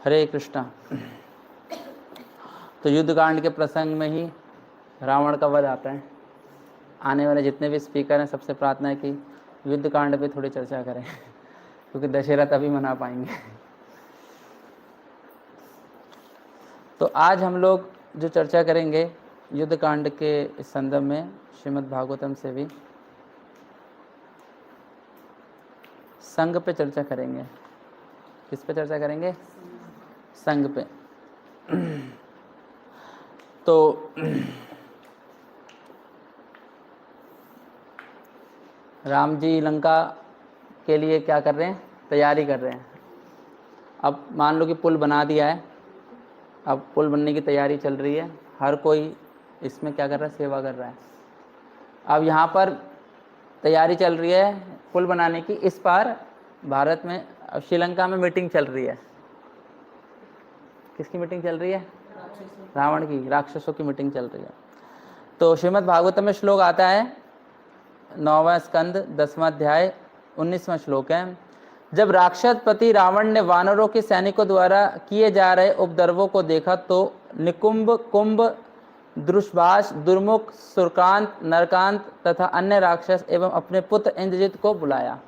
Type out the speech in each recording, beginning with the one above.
हरे कृष्णा। तो युद्ध कांड के प्रसंग में ही रावण का वध आता है। आने वाले जितने भी स्पीकर हैं सबसे प्रार्थना है कि युद्ध कांड पे थोड़ी चर्चा करें क्योंकि दशहरा तभी मना पाएंगे। तो आज हम लोग जो चर्चा करेंगे युद्ध कांड के इस संदर्भ में श्रीमद् भागवतम से भी संघ पे चर्चा करेंगे। किस पे चर्चा करेंगे? संघ पे। तो राम जी लंका के लिए क्या कर रहे हैं? तैयारी कर रहे हैं। अब मान लो कि पुल बना दिया है, अब पुल बनने की तैयारी चल रही है, हर कोई इसमें क्या कर रहा है? सेवा कर रहा है। अब यहाँ पर तैयारी चल रही है पुल बनाने की, इस पार भारत में अब श्रीलंका में मीटिंग चल रही है। किसकी मीटिंग चल रही है? रावण की, राक्षसों की मीटिंग चल रही है। तो श्रीमद् भागवतम में श्लोक आता है 9वां स्कंद 10वां अध्याय 19वां श्लोक है। जब राक्षसपति रावण ने वानरों के सैनिकों द्वारा किए जा रहे उपद्रवों को देखा तो निकुंभ, कुंभ, द्रुष्भाष, दुर्मुख, सुरकांत, नरकांत तथा अन्य राक्षस एवं अपने पुत्र इंद्रजित को बुलाया।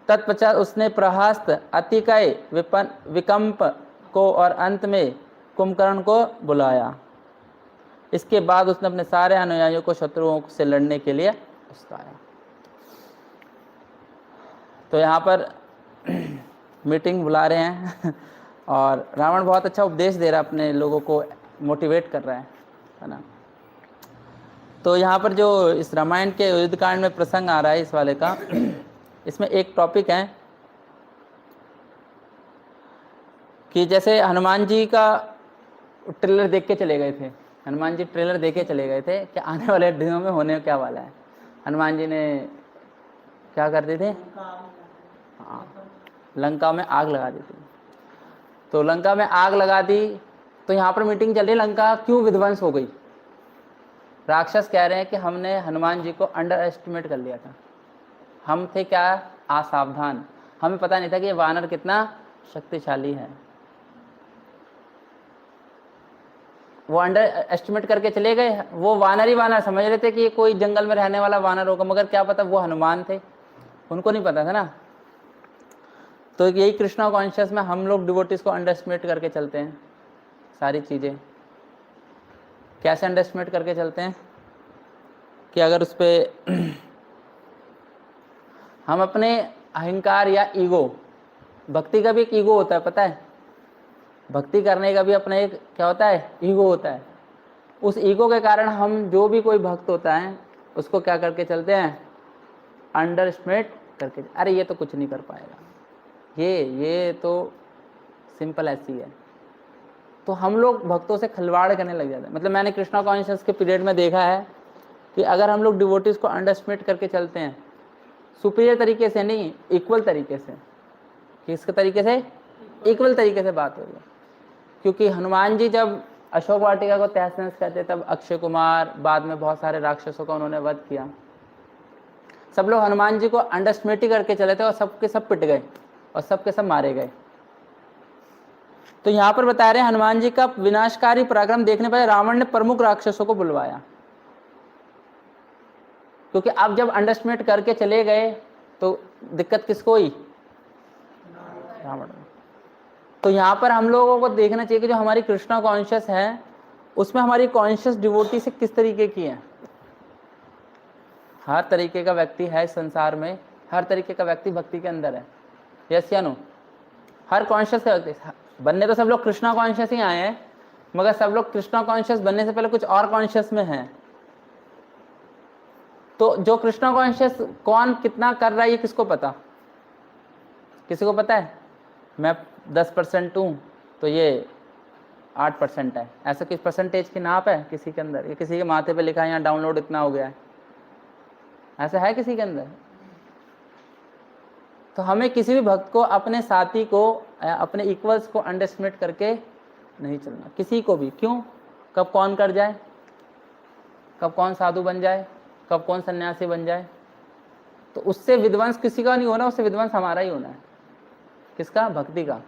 तत्पश्चात उसने प्रहस्त, अतिकय, विकंप को और अंत में कुंभकर्ण को बुलाया। इसके बाद उसने अपने सारे अनुयायियों को शत्रुओं से लड़ने के लिए उस्ताया। तो यहाँ पर मीटिंग बुला रहे हैं और रावण बहुत अच्छा उपदेश दे रहा है, अपने लोगों को मोटिवेट कर रहा है ना। तो यहाँ पर जो इस रामायण के युद्ध कांड में प्रसंग आ रहा है इस वाले का, इसमें एक टॉपिक है कि जैसे हनुमान जी का ट्रेलर देख के चले गए थे। हनुमान जी ट्रेलर देख के चले गए थे कि आने वाले दिनों में होने क्या वाला है। हनुमान जी ने क्या कर दी थी? हाँ, लंका में आग लगा दी थी। तो लंका में आग लगा दी तो यहाँ पर मीटिंग चल रही, लंका क्यों विध्वंस हो गई? राक्षस कह रहे हैं कि हमने हनुमान जी को अंडर एस्टिमेट कर लिया था, हम थे क्या? असावधान। हमें पता नहीं था कि ये वानर कितना शक्तिशाली है। वो अंडर एस्टिमेट करके चले गए। वो वानर ही वानर समझ रहे थे कि ये कोई जंगल में रहने वाला वानर होगा, मगर क्या पता वो हनुमान थे, उनको नहीं पता था ना। तो यही कृष्णा कॉन्शियस में हम लोग डिवोटीज को अंडर एस्टिमेट करके चलते हैं सारी चीज़ें। कैसे अंडर एस्टिमेट करके चलते हैं कि अगर उस पर हम अपने अहंकार या ईगो, भक्ति का भी एक ईगो होता है, पता है? भक्ति करने का भी अपना एक क्या होता है? ईगो होता है। उस ईगो के कारण हम जो भी कोई भक्त होता है उसको क्या करके चलते हैं? अंडर एस्टिमेट करके। अरे ये तो कुछ नहीं कर पाएगा, ये तो सिंपल ऐसी है। तो हम लोग भक्तों से खिलवाड़ करने लग जाते हैं। मतलब मैंने कृष्णा कॉन्शियस के पीरियड में देखा है कि अगर हम लोग डिवोटीज को अंडर एस्टिमेट करके चलते हैं, सुपीरियर तरीके से नहीं, इक्वल तरीके से। किस तरीके से? इक्वल तरीके से बात हो रही है। क्योंकि हनुमान जी जब अशोक वाटिका को तहस नहस करते तब अक्षय कुमार, बाद में बहुत सारे राक्षसों का उन्होंने वध किया। सब लोग हनुमान जी को अंडर एस्टिमेट करके चले थे और सबके सब पिट गए और सबके सब मारे गए। तो यहाँ पर बता रहे हैं हनुमान जी का विनाशकारी पराक्रम देखने पर रावण ने प्रमुख राक्षसों को बुलवाया। क्योंकि अब जब अंडर एस्टिमेट करके चले गए तो दिक्कत किसको हुई? रावण। तो यहाँ पर हम लोगों को देखना चाहिए कि जो हमारी कृष्णा कॉन्शियस है उसमें हमारी कॉन्शियस डिवोटी से किस तरीके की है। हर तरीके का व्यक्ति है इस संसार में, हर तरीके का व्यक्ति भक्ति के अंदर है। यस या नो? हर कॉन्शियस का व्यक्ति बनने तो सब लोग कृष्णा कॉन्शियस ही आए हैं, मगर सब लोग कृष्णा कॉन्शियस बनने से पहले कुछ और कॉन्शियस में हैं। तो जो कृष्णा कॉन्शियस कौन कितना कर रहा है ये किसको पता? किसी को पता है? मैं 10% हूँ तो ये 8% है, ऐसा किस परसेंटेज की नाप है किसी के अंदर? ये किसी के माथे पे लिखा है यहाँ डाउनलोड इतना हो गया है, ऐसा है किसी के अंदर? तो हमें किसी भी भक्त को, अपने साथी को, अपने इक्वल्स को अंडर एस्टिमेट करके नहीं चलना, किसी को भी। क्यों? कब कौन कर जाए, कब कौन साधु बन जाए, कब कौन सन्यासी बन जाए। तो उससे विध्वंस किसी का नहीं होना, उससे विध्वंस हमारा ही होना है। किसका? भक्ति का।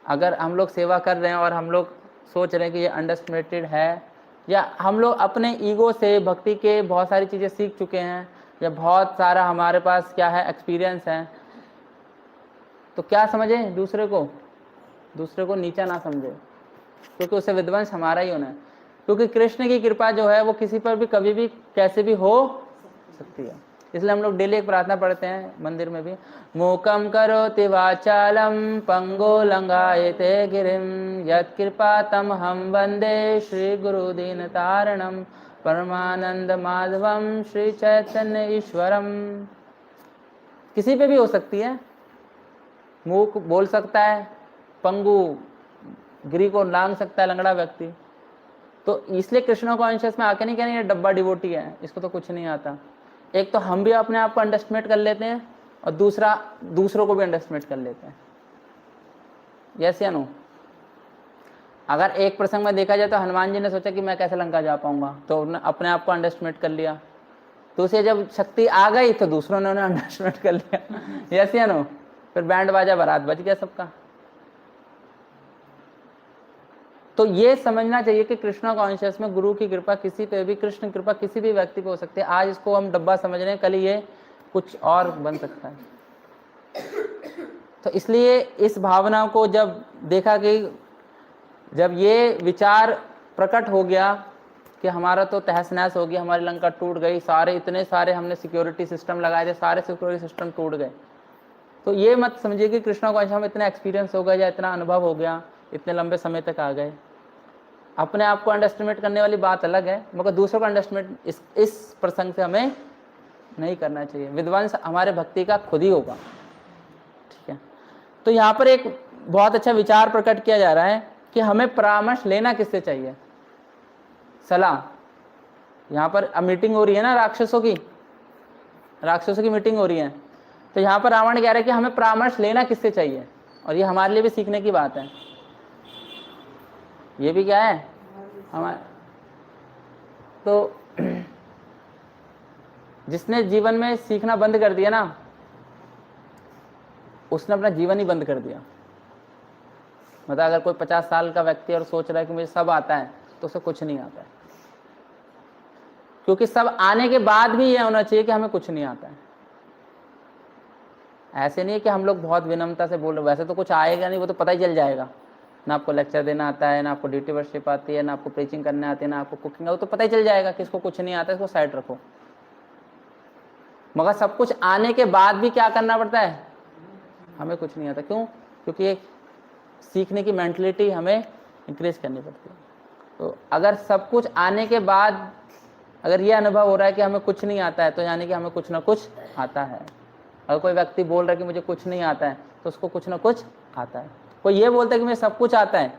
अगर हम लोग सेवा कर रहे हैं और हम लोग सोच रहे हैं कि ये अंडरएस्टिमेटेड है, या हम लोग अपने ईगो से भक्ति के बहुत सारी चीज़ें सीख चुके हैं, या बहुत सारा हमारे पास क्या है एक्सपीरियंस है, तो क्या समझें दूसरे को नीचा ना समझे, क्योंकि उसे विध्वंस हमारा ही होना है। क्योंकि कृष्ण की कृपा जो है वो किसी पर भी कभी भी कैसे भी हो सकती है। इसलिए हम लोग डेली एक प्रार्थना पढ़ते हैं मंदिर में भी, मूकम करोति वाचालम पंगो लंघायते गिरिम यत्कृपा तम हम वंदे श्री गुरु दीन तारणम परमानंद माधवम श्री चैतन्य ईश्वरम। किसी पे भी हो सकती है, मूक बोल सकता है, पंगु गिरी को लांग सकता है, लंगड़ा व्यक्ति। तो इसलिए कृष्ण कॉन्शियस में आके नहीं कहना ये डब्बा डिवोटी है, इसको तो कुछ नहीं आता। एक तो हम भी अपने आप को अंडरएस्टिमेट कर लेते हैं, और दूसरा दूसरों को भी अंडरएस्टिमेट कर लेते हैं। यस या नो? अगर एक प्रसंग में देखा जाए तो हनुमान जी ने सोचा कि मैं कैसे लंका जा पाऊंगा, तो उन्होंने अपने आप को अंडरएस्टिमेट कर लिया। तो उसे जब शक्ति आ गई तो दूसरों ने उन्हें अंडरएस्टिमेट कर लिया। यस या नो? फिर बैंड बाजा बारात बज गया सबका। तो ये समझना चाहिए कि कृष्णा कॉन्शियस में गुरु की कृपा किसी पे भी, कृष्ण कृपा किसी भी व्यक्ति पे हो सकती है। आज इसको हम डब्बा समझ रहे हैं, कल ये कुछ और बन सकता है। तो इसलिए इस भावना को जब देखा कि जब ये विचार प्रकट हो गया कि हमारा तो तहस नहस हो गया, हमारी लंका टूट गई, सारे इतने सारे हमने सिक्योरिटी सिस्टम लगाए थे, सारे सिक्योरिटी सिस्टम टूट गए, तो ये मत समझिए कि कृष्णा कॉन्शियस में इतना एक्सपीरियंस हो गया या इतना अनुभव हो गया, इतने लंबे समय तक आ गए। अपने आप को अंडरएस्टिमेट करने वाली बात अलग है, मगर दूसरों को अंडरएस्टिमेट इस प्रसंग से हमें नहीं करना चाहिए। विध्वंस हमारे भक्ति का खुद ही होगा। ठीक है, तो यहाँ पर एक बहुत अच्छा विचार प्रकट किया जा रहा है कि हमें परामर्श लेना किससे चाहिए, सलाह। यहाँ पर अब मीटिंग हो रही है ना राक्षसों की मीटिंग हो रही है, तो यहाँ पर रावण कह रहा है कि हमें परामर्श लेना किससे चाहिए, और ये हमारे लिए भी सीखने की बात है। ये भी क्या है हमारे, तो जिसने जीवन में सीखना बंद कर दिया ना, उसने अपना जीवन ही बंद कर दिया। मतलब अगर कोई 50 साल का व्यक्ति और सोच रहा है कि मुझे सब आता है, तो उसे कुछ नहीं आता है। क्योंकि सब आने के बाद भी यह होना चाहिए कि हमें कुछ नहीं आता है। ऐसे नहीं है कि हम लोग बहुत विनम्रता से बोल रहे, वैसे तो कुछ आएगा नहीं, वो तो पता ही चल जाएगा। ना आपको लेक्चर देना आता है, ना आपको ड्यूटी वर्शिप आती है, ना आपको प्रीचिंग करने आती है, ना आपको कुकिंग, वो तो पता ही चल जाएगा कि इसको कुछ नहीं आता, इसको साइड रखो। मगर सब कुछ आने के बाद भी क्या करना पड़ता है, हमें कुछ नहीं आता। क्यों? क्योंकि एक सीखने की मेंटलिटी हमें इंक्रीज करनी पड़ती है। तो अगर सब कुछ आने के बाद अगर ये अनुभव हो रहा है कि हमें कुछ नहीं आता है, तो यानी कि हमें कुछ ना कुछ आता है। अगर कोई व्यक्ति बोल रहा है कि मुझे कुछ नहीं आता है, तो उसको कुछ ना कुछ आता है। कोई ये बोलता है कि मुझे सब कुछ आता है,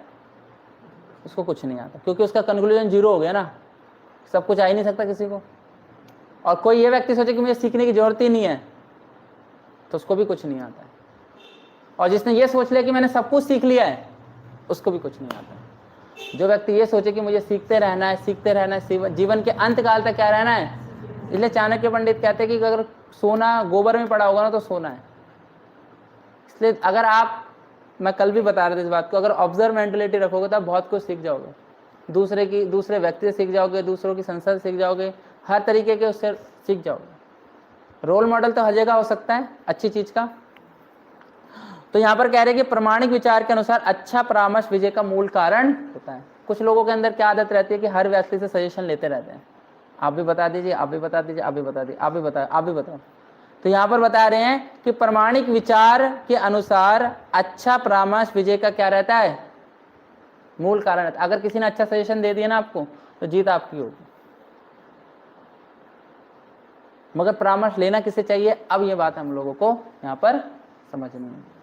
उसको कुछ नहीं आता, क्योंकि उसका कंक्लूजन जीरो हो गया ना, सब कुछ आ ही नहीं सकता किसी को। और कोई ये व्यक्ति सोचे कि मुझे सीखने की जरूरत ही नहीं है, तो उसको भी कुछ नहीं आता है। और जिसने ये सोच लिया कि मैंने सब कुछ सीख लिया है, उसको भी कुछ नहीं आता है। जो व्यक्ति ये सोचे कि मुझे सीखते रहना है, जीवन के अंत काल तक क्या रहना है, इसलिए चाणक्य पंडित कहते हैं कि अगर सोना गोबर में पड़ा होगा ना, तो सोना है। इसलिए अगर आप, मैं कल भी बता रहा था इस बात को, अगर ऑब्जर्व मेंटलिटी रखोगे तो आप बहुत कुछ सीख जाओगे। दूसरे व्यक्ति से सीख जाओगे, दूसरों की संस्था से सीख जाओगे, हर तरीके के उससे सीख जाओगे। रोल मॉडल तो हर जगह हो सकता है अच्छी चीज का। तो यहाँ पर कह रहे हैं कि प्रमाणिक विचार के अनुसार अच्छा परामर्श विजय का मूल कारण होता है। कुछ लोगों के अंदर क्या आदत रहती है कि हर व्यक्ति से सजेशन लेते रहते हैं, आप भी बता दीजिए, आप भी बता दीजिए, आप भी बता दीजिए, आप भी बताओ, आप भी बताओ। तो यहाँ पर बता रहे हैं कि प्रमाणिक विचार के अनुसार अच्छा परामर्श विजय का क्या रहता है, मूल कारण रहता है। अगर किसी ने अच्छा सजेशन दे दिया ना आपको, तो जीत आपकी होगी। मगर परामर्श लेना किसे चाहिए, अब ये बात हम लोगों को यहाँ पर समझनी है।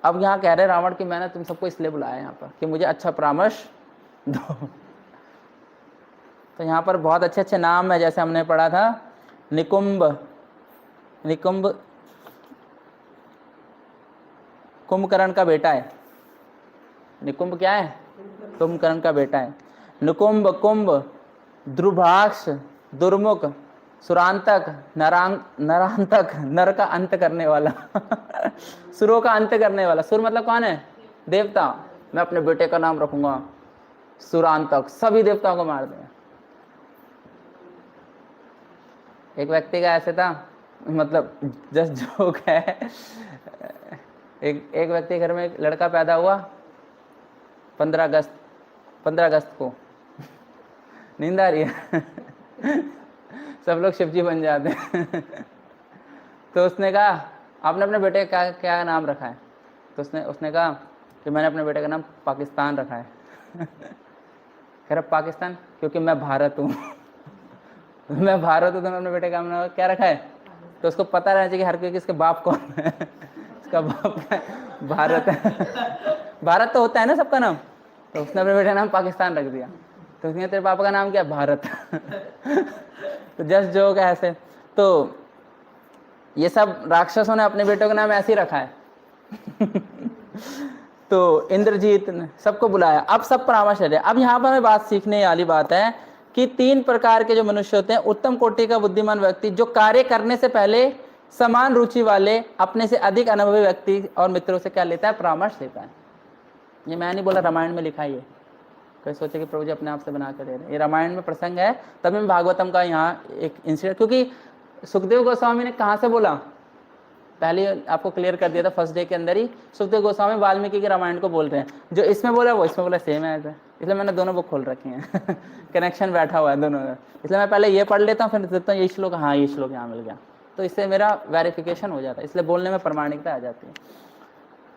अब यहाँ कह रहे रावण की मैंने तुम सबको इसलिए बुलाया यहाँ पर कि मुझे अच्छा परामर्श दो। तो यहाँ पर बहुत अच्छे अच्छे नाम है, जैसे हमने पढ़ा था निकुंभ कुंभकर्ण का बेटा है। निकुंभ क्या है, कुंभकर्ण का बेटा है। निकुंभ, कुंभ, द्रुभाष, दुर्मुख, सुरांतक, नरांतक, नर का अंत करने वाला सुरों का अंत करने वाला। सुर मतलब कौन है? देवता। मैं अपने बेटे का नाम रखूंगा सुरांतक, सभी देवताओं को मार दें। एक व्यक्ति का ऐसे था, मतलब जस्ट जोक है, एक व्यक्ति घर में एक लड़का पैदा हुआ 15 अगस्त को। नींद आ रही है सब लोग शिवजी बन जाते हैं तो उसने कहा आपने अपने बेटे का क्या नाम रखा है? तो उसने कहा कि मैंने अपने बेटे का नाम पाकिस्तान रखा है कह रहा पाकिस्तान क्योंकि मैं भारत हूँ मैं भारत हूँ तो मैं अपने बेटे का नाम क्या रखा है? तो उसको पता रहना चाहिए कि हर कोई किसके बाप कौन है उसका बाप है भारत है भारत तो होता है ना सबका नाम। तो उसने अपने बेटे का नाम पाकिस्तान रख दिया। तो उसने तेरे पापा का नाम क्या? भारत तो जस्ट जोक है ऐसे। तो ये सब राक्षसों ने अपने बेटों का नाम ऐसे ही रखा है तो इंद्रजीत ने सबको बुलाया, अब सब परामर्श ले। अब यहाँ पर हमें बात सीखने वाली बात है कि 3 प्रकार के जो मनुष्य होते हैं, उत्तम कोटि का बुद्धिमान व्यक्ति जो कार्य करने से पहले समान रुचि वाले, अपने से अधिक अनुभवी व्यक्ति और मित्रों से क्या लेता है? परामर्श लेता है। ये मैं नहीं बोला, रामायण में लिखा ही है। कोई सोचे कि प्रभु जी अपने आप से बना कर दे रहे हैं, ये रामायण में प्रसंग है। तभी मैं भागवतम का यहाँ एक इंसिडेंट, क्योंकि सुखदेव गोस्वामी ने कहाँ से बोला, पहले आपको क्लियर कर दिया था फर्स्ट डे के अंदर ही। सुखदेव गोस्वामी वाल्मीकि के रामायण को बोल रहे हैं, जो इसमें बोला वो इसमें बोला, सेम है ऐसा। इसलिए मैंने दोनों बुक खोल रखी हैं कनेक्शन बैठा हुआ है दोनों का। इसलिए मैं पहले ये पढ़ लेता हूँ, फिर देखता हूँ ये श्लोक, हाँ ये श्लोक यहाँ मिल गया, तो इससे मेरा वेरिफिकेशन हो जाता है, इसलिए बोलने में प्रमाणिकता आ जाती है।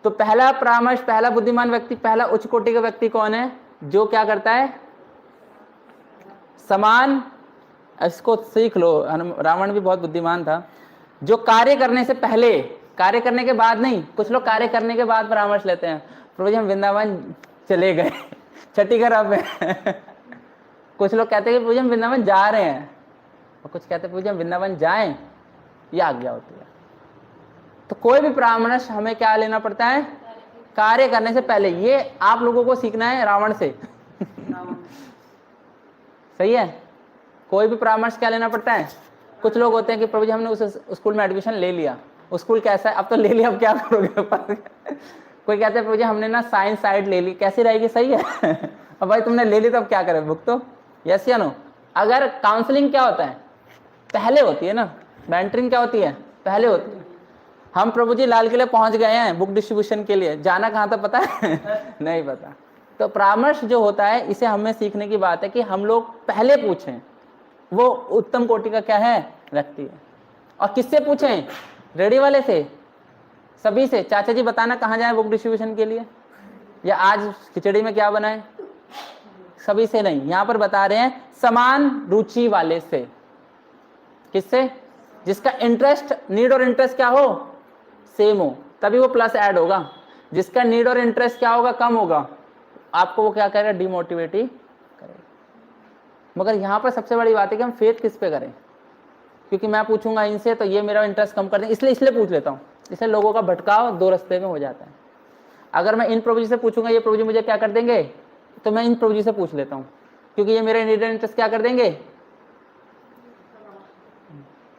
तो पहला परामर्श, पहला बुद्धिमान व्यक्ति, पहला उच्च कोटि का व्यक्ति कौन है? जो क्या करता है? समान, इसको सीख लो, रावण भी बहुत बुद्धिमान था। जो कार्य करने से पहले, कार्य करने के बाद नहीं, कुछ लोग कार्य करने के बाद परामर्श लेते हैं। प्रभु जी हम वृंदावन चले गए छठी खराब है कुछ लोग कहते हैं कि प्रभु जी हम वृंदावन जा रहे हैं, और कुछ कहते हैं प्रभु जी हम वृंदावन जाएं, ये आज्ञा होती है। तो कोई भी परामर्श हमें क्या लेना पड़ता है? कार्य करने से पहले। ये आप लोगों को सीखना है रावण से सही है। कोई भी परामर्श क्या लेना पड़ता है? कुछ लोग होते हैं कि प्रभु जी हमने उस स्कूल में एडमिशन ले लिया, स्कूल कैसा है? अब तो ले लिया, अब क्या करोगे कोई कहते हैं प्रभु जी हमने ना साइंस साइड ले ली, कैसी रहेगी? सही है अब भाई तुमने ले ली तो अब क्या करें, बुक तो यस या नो। अगर काउंसलिंग क्या होता है? पहले होती है ना, मेंटरिंग क्या होती है? पहले होती है। हम प्रभु जी लाल किले पहुंच गए हैं बुक डिस्ट्रीब्यूशन के लिए, जाना कहाँ था पता है नहीं पता। तो परामर्श जो होता है, इसे हमें सीखने की बात है कि हम लोग पहले पूछें, वो उत्तम कोटि का क्या है? व्यक्ति है। और किससे पूछें? रेडी वाले से, सभी से। चाचा जी बताना कहाँ जाए बुक डिस्ट्रीब्यूशन के लिए, या आज खिचड़ी में क्या बनाए? सभी से नहीं, यहां पर बता रहे हैं समान रुचि वाले से। किससे? जिसका इंटरेस्ट, नीड और इंटरेस्ट क्या हो? सेम हो, तभी वो प्लस ऐड होगा। जिसका नीड और इंटरेस्ट क्या होगा? कम होगा, आपको वो क्या करेगा? डिमोटिवेट ही करेगा। मगर यहाँ पर सबसे बड़ी बात है कि हम फेथ किस पे करें, क्योंकि मैं पूछूंगा इनसे तो ये मेरा इंटरेस्ट कम कर देंगे, इसलिए पूछ लेता हूँ। इसलिए लोगों का भटकाव 2 रास्ते में हो जाता है। अगर मैं इन प्रभु जी से पूछूंगा ये प्रभु जी मुझे क्या कर देंगे, तो मैं इन प्रभु जी से पूछ लेता हूँ, क्योंकि ये मेरे नीड एंड इंटरेस्ट क्या कर देंगे।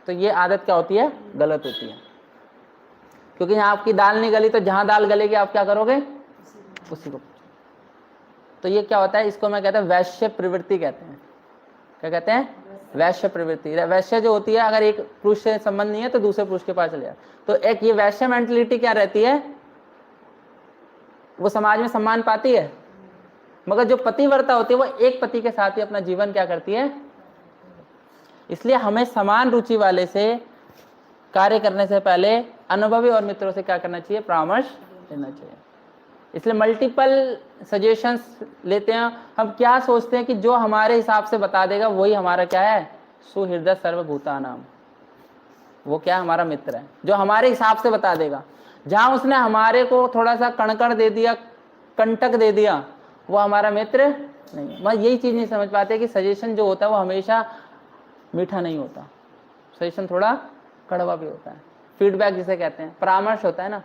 तो ये आदत क्या होती है? गलत होती है। क्योंकि यहाँ आपकी दाल नहीं गली, तो जहां दाल गलेगी आप क्या करोगे? उसी को। तो ये क्या होता है? इसको मैं कहता हूँ वैश्य प्रवृत्ति कहते हैं। क्या कहते हैं? वैश्य प्रवृत्ति। वैश्य जो होती है, अगर एक पुरुष से संबंध नहीं है तो दूसरे पुरुष के पास चले जाए। तो एक ये वैश्य मेंटलिटी क्या रहती है? वो समाज में सम्मान पाती है। मगर जो पतिव्रता होती है वो एक पति के साथ ही अपना जीवन क्या करती है। इसलिए हमें समान रुचि वाले से कार्य करने से पहले अनुभवी और मित्रों से क्या करना चाहिए? परामर्श लेना चाहिए। इसलिए मल्टीपल सजेशंस लेते हैं। हम क्या सोचते हैं कि जो हमारे हिसाब से बता देगा वही हमारा क्या है? सुहृदय सर्वभूतानाम। वो क्या? हमारा मित्र है, जो हमारे हिसाब से बता देगा। जहां उसने हमारे को थोड़ा सा कणकण दे दिया, कंटक दे दिया, वो हमारा मित्र नहीं। मैं यही चीज नहीं समझ पाते कि सजेशन जो होता है वो हमेशा मीठा नहीं होता, सजेशन थोड़ा कड़वा भी होता है। फीडबैक जिसे कहते हैं, परामर्श होता है ना।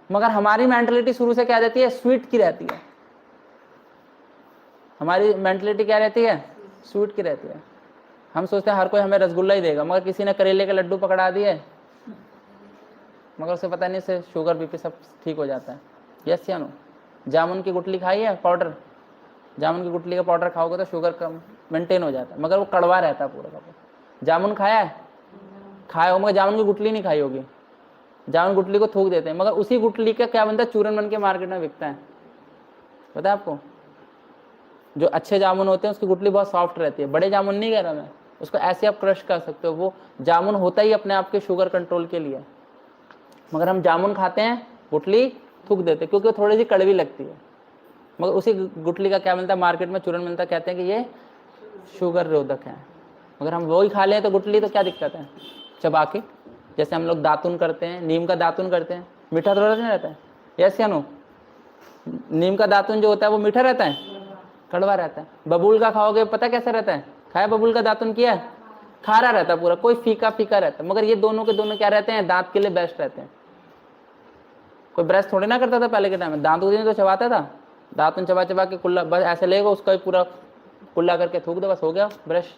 मगर हमारी मेंटलिटी शुरू से क्या रहती है? स्वीट की रहती है। हमारी मेंटलिटी क्या रहती है? स्वीट की रहती है। हम सोचते हैं हर कोई हमें रसगुल्ला ही देगा, मगर किसी ने करेले के लड्डू पकड़ा दिए, मगर उसे पता नहीं से शुगर बीपी सब ठीक हो जाता है। यस या नो? जामुन की गुठली खाई है, पाउडर, जामुन की गुठली का पाउडर खाओगे तो शुगर कम मेंटेन हो जाता है, मगर वो कड़वा रहता है पूरा का पूरा। जामुन खाया है? खाया हो, मगर जामुन की गुठली नहीं खाई होगी। जामुन गुठली को थूक देते हैं, मगर उसी गुठली का क्या बनता है, चूरन बन के मार्केट में बिकता है, पता है आपको? जो अच्छे जामुन होते हैं उसकी गुठली बहुत सॉफ्ट रहती है, बड़े जामुन नहीं कह रहा मैं, उसको ऐसे आप क्रश कर सकते हो, वो जामुन होता ही अपने आप के शुगर कंट्रोल के लिए, मगर हम जामुन खाते हैं गुठली थूक देते हैं क्योंकि वो थोड़ी सी कड़वी लगती है, मगर उसी गुठली का क्या मिलता है मार्केट में, चूरन मिलता है, कहते हैं कि ये शुगर रोधक है, मगर हम वही खा लें तो गुठली, तो क्या दिक्कत है? चबा के, जैसे हम लोग दातुन करते हैं, नीम का दातुन करते हैं, मीठा थोड़ा नहीं रहता है, यस या नो? नीम का दातुन जो होता है वो मीठा रहता है, कड़वा रहता है। बबूल का खाओगे पता कैसा रहता है? खाया बबूल का दातुन किया है? खारा रहता है पूरा, कोई फीका फीका रहता है, मगर ये दोनों के दोनों क्या रहते हैं, दांत के लिए बेस्ट रहते हैं। कोई ब्रश थोड़ी ना करता था पहले के टाइम में, दांत तो चबाता था, दातुन चबा चबा के कुल्ला बस ऐसे लेगा, उसका पूरा कुल्ला करके थूक दो, बस हो गया ब्रश।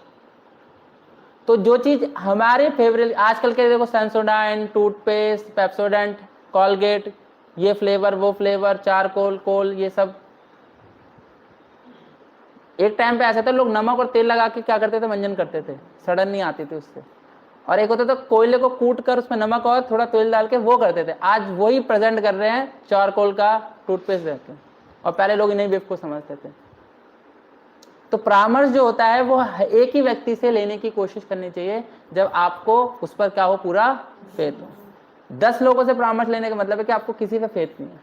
तो जो चीज हमारे फेवरेट, आजकल के देखो सेंसोडाइन, टूथपेस्ट, पेप्सोडेंट, कॉलगेट, ये फ्लेवर वो फ्लेवर, चारकोल कोल, ये सब। एक टाइम पे ऐसा था लोग नमक और तेल लगा के क्या करते थे, मंजन करते थे, सड़न नहीं आती थी उससे। और एक होता था कोयले को कूट कर उसमें नमक और थोड़ा तेल डाल के वो करते थे। आज वही प्रेजेंट कर रहे हैं चारकोल का टूथपेस्ट देके, और पहले लोग इन्हीं बेवकूफ समझते थे। तो परामर्श जो होता है वो एक ही व्यक्ति से लेने की कोशिश करनी चाहिए जब आपको उस पर क्या हो, पूरा फेथ हो। 10 लोगों से परामर्श लेने का मतलब है कि आपको किसी पे फेथ नहीं है।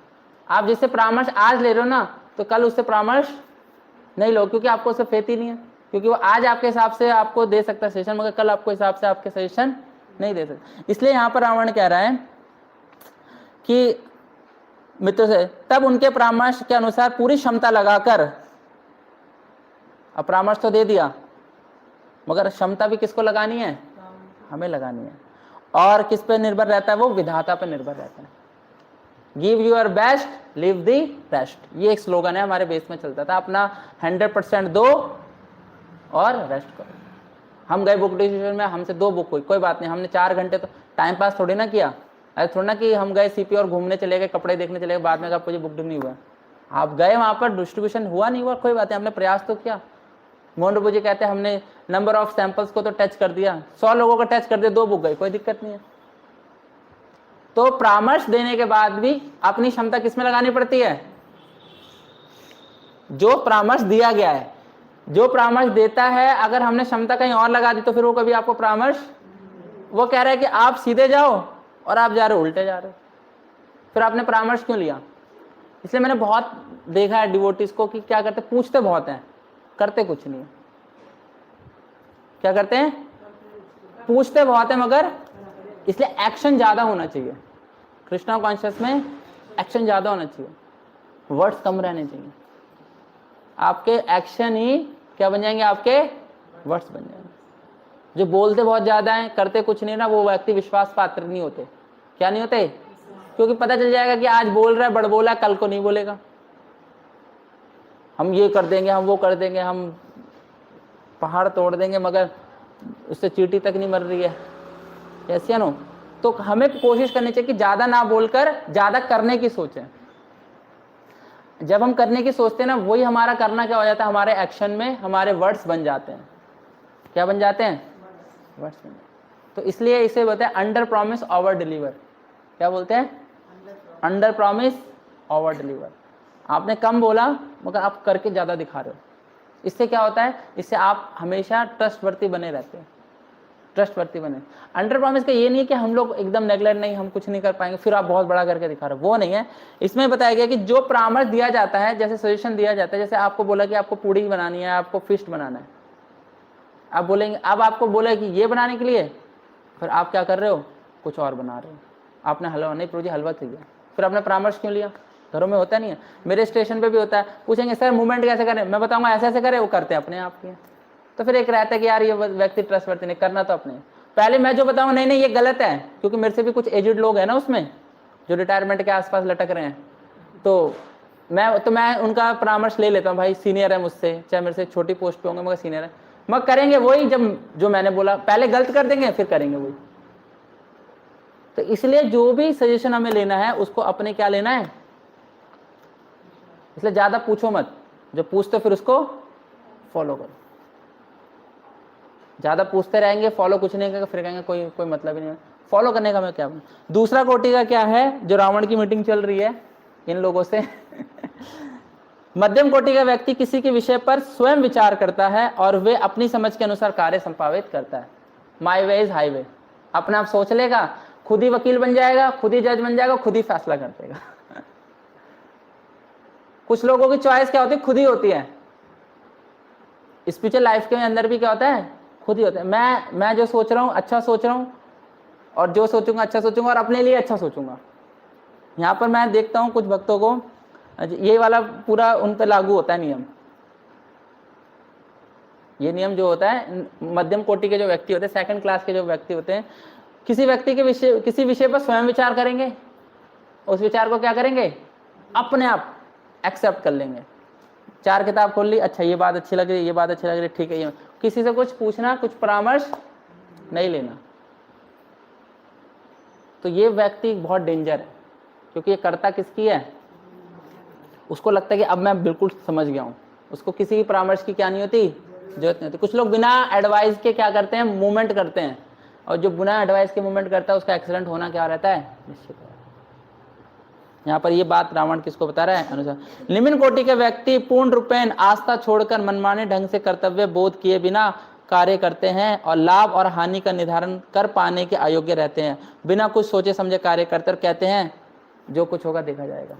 आप जिससे परामर्श आज ले रहे हो ना, तो कल उससे परामर्श नहीं लो, क्योंकि आपको उससे फेथ ही नहीं है, क्योंकि वो आज आपके हिसाब से आपको दे सकता है सजेशन, मगर कल आपको हिसाब से आपके सजेशन नहीं दे सकता। इसलिए यहाँ पर रावण कह रहा है कि मित्र से तब उनके परामर्श के अनुसार पूरी क्षमता लगाकर, अब परामर्श तो दे दिया, मगर क्षमता भी किसको लगानी है, हमें लगानी है। और किस पे निर्भर रहता है, वो विधाता पे निर्भर रहता है। Give your best, live the rest, ये एक स्लोगन है हमारे बेस में चलता था, अपना 100% दो और रेस्ट करो। हम गए बुक डिस्ट्रीब्यूशन में, हमसे 2 बुक हुई, कोई बात नहीं, हमने 4 घंटे तो टाइम पास थोड़ी ना किया, ऐसा थोड़ा ना कि हम गए सीपी और घूमने चले गए, कपड़े देखने चले गए, बाद में आपको ये बुक नहीं हुआ। आप गए वहां पर, डिस्ट्रीब्यूशन हुआ नहीं हुआ कोई बात नहीं, हमने प्रयास तो किया। मोहन प्रभु जी कहते हैं हमने नंबर ऑफ सैंपल्स को तो टच कर दिया, 100 लोगों को टच कर दिया, 2 बुक गई, कोई दिक्कत नहीं है। तो परामर्श देने के बाद भी अपनी क्षमता किसमें लगानी पड़ती है, जो परामर्श दिया गया है। जो परामर्श देता है अगर हमने क्षमता कहीं और लगा दी तो फिर वो कभी आपको परामर्श, वो कह रहा है कि आप सीधे जाओ और आप जा रहे हो उल्टे जा रहे हो, फिर आपने परामर्श क्यों लिया? इसलिए मैंने बहुत देखा है डिवोटीज को कि क्या करते, पूछते बहुत हैं, करते कुछ नहीं। क्या करते हैं, पूछते बहुत है, मगर इसलिए एक्शन ज्यादा होना चाहिए। कृष्णा कॉन्शियस में एक्शन ज्यादा होना चाहिए, वर्ड्स कम रहने चाहिए। आपके एक्शन ही क्या बन जाएंगे, आपके वर्ड्स बन जाएंगे। जो बोलते बहुत ज्यादा हैं, करते कुछ नहीं ना, वो व्यक्ति विश्वास पात्र नहीं होते। क्या नहीं होते? क्योंकि पता चल जाएगा कि आज बोल रहा है, बड़बोला, कल को नहीं बोलेगा। हम ये कर देंगे, हम वो कर देंगे, हम पहाड़ तोड़ देंगे, मगर उससे चींटी तक नहीं मर रही है, ऐसे नो। तो हमें कोशिश करनी चाहिए कि ज्यादा ना बोलकर ज्यादा करने की सोचें। जब हम करने की सोचते हैं ना, वही हमारा करना क्या हो जाता है, हमारे एक्शन में हमारे वर्ड्स बन जाते हैं। क्या बन जाते हैं? वर्ड्स बन जाते हैं। तो इसलिए इसे बोलते हैं अंडर प्रॉमिस ओवर डिलीवर। क्या बोलते हैं? Under promise over deliver. आपने कम बोला मगर आप करके ज्यादा दिखा रहे हो। इससे क्या होता है, इससे आप हमेशा ट्रस्टवर्दी बने रहते हैं, ट्रस्टवर्दी बने। अंडर प्रॉमिस का ये नहीं है कि हम लोग एकदम नेगलेक्ट, नहीं हम कुछ नहीं कर पाएंगे, फिर आप बहुत बड़ा करके दिखा रहे हो, वो नहीं है। इसमें बताया गया कि जो परामर्श दिया जाता है, जैसे सजेशन दिया जाता है, जैसे आपको बोला कि आपको पूड़ी बनानी है, आपको फिस्ट बनाना है, आप बोलेंगे, अब आपको बोला कि ये बनाने के लिए, फिर आप क्या कर रहे हो, कुछ और बना रहे हो। आपने हलवा नहीं, प्रोजी हलवा चाहिए, फिर आपने परामर्श क्यों लिया? घरों में होता नहीं है, मेरे स्टेशन पे भी होता है, पूछेंगे सर मूवमेंट कैसे करें, मैं बताऊंगा ऐसे ऐसे करें, वो करते हैं अपने आप के। तो फिर एक रहता है कि यार ये व्यक्ति ट्रस्टवर्दी नहीं, करना तो अपने। पहले मैं जो बताऊंगा नहीं नहीं ये गलत है, क्योंकि मेरे से भी कुछ एजेड लोग हैं ना उसमें, जो रिटायरमेंट के आसपास लटक रहे हैं, तो मैं उनका परामर्श ले लेता हूँ। भाई सीनियर है मुझसे, चाहे मेरे से छोटी पोस्ट पे होंगे मगर सीनियर है, मगर करेंगे वही जब जो मैंने बोला, पहले गलत कर देंगे फिर करेंगे वही। तो इसलिए जो भी सजेशन हमें लेना है उसको अपने क्या लेना है, इसलिए ज्यादा पूछो मत, जो पूछते फिर उसको फॉलो करो। ज्यादा पूछते रहेंगे, फॉलो कुछ नहीं करेंगे, फिर कहेंगे कोई कोई मतलब ही नहीं है, फॉलो करने का मैं क्या। दूसरा कोटि का क्या है, जो रावण की मीटिंग चल रही है इन लोगों से मध्यम कोटि का व्यक्ति किसी के विषय पर स्वयं विचार करता है और वे अपनी समझ के अनुसार कार्य संपादित करता है। माई वे इज हाईवे, अपने आप सोच लेगा, खुद ही वकील बन जाएगा, खुद ही जज बन जाएगा, खुद ही फैसला कर देगा कुछ लोगों की चॉइस क्या होती है, खुद ही होती है। स्पिरिचुअल लाइफ के अंदर भी क्या होता है, खुद ही होता है। मैं जो सोच रहा हूँ अच्छा सोच रहा हूँ, और जो सोचूंगा अच्छा सोचूंगा, और अपने लिए अच्छा सोचूंगा। यहाँ पर मैं देखता हूँ कुछ भक्तों को ये वाला पूरा उन पर लागू होता है नियम। ये नियम जो होता है, मध्यम कोटि के जो व्यक्ति होते हैं, सेकंड क्लास के जो व्यक्ति होते हैं, किसी व्यक्ति के विषय, किसी विषय पर स्वयं विचार करेंगे, उस विचार को क्या करेंगे, अपने आप एक्सेप्ट कर लेंगे। 4 किताब खोल ली, अच्छा ये बात अच्छी लग रही है, ये बात अच्छी लग रही है, ठीक है, ये। किसी से कुछ पूछना, कुछ परामर्श नहीं लेना। तो ये व्यक्ति बहुत डेंजर है, क्योंकि ये करता किसकी है, उसको लगता है कि अब मैं बिल्कुल समझ गया हूं, उसको किसी की परामर्श की क्या नहीं होती, जरूरत नहीं होती। कुछ लोग बिना एडवाइस के क्या करते हैं, मूवमेंट करते हैं, और जो बिना एडवाइस के मूवमेंट करता है उसका एक्सीडेंट होना क्या रहता है, निश्चित है। यहाँ पर ये बात रावण किसको बता रहा है, अनुसार निम्न कोटि के व्यक्ति पूर्ण रूपेण आस्था छोड़कर मनमाने ढंग से कर्तव्य बोध किए बिना कार्य करते हैं और लाभ और हानि का निर्धारण कर पाने के अयोग्य रहते हैं। बिना कुछ सोचे समझे कार्य करते और कहते हैं जो कुछ होगा देखा जाएगा,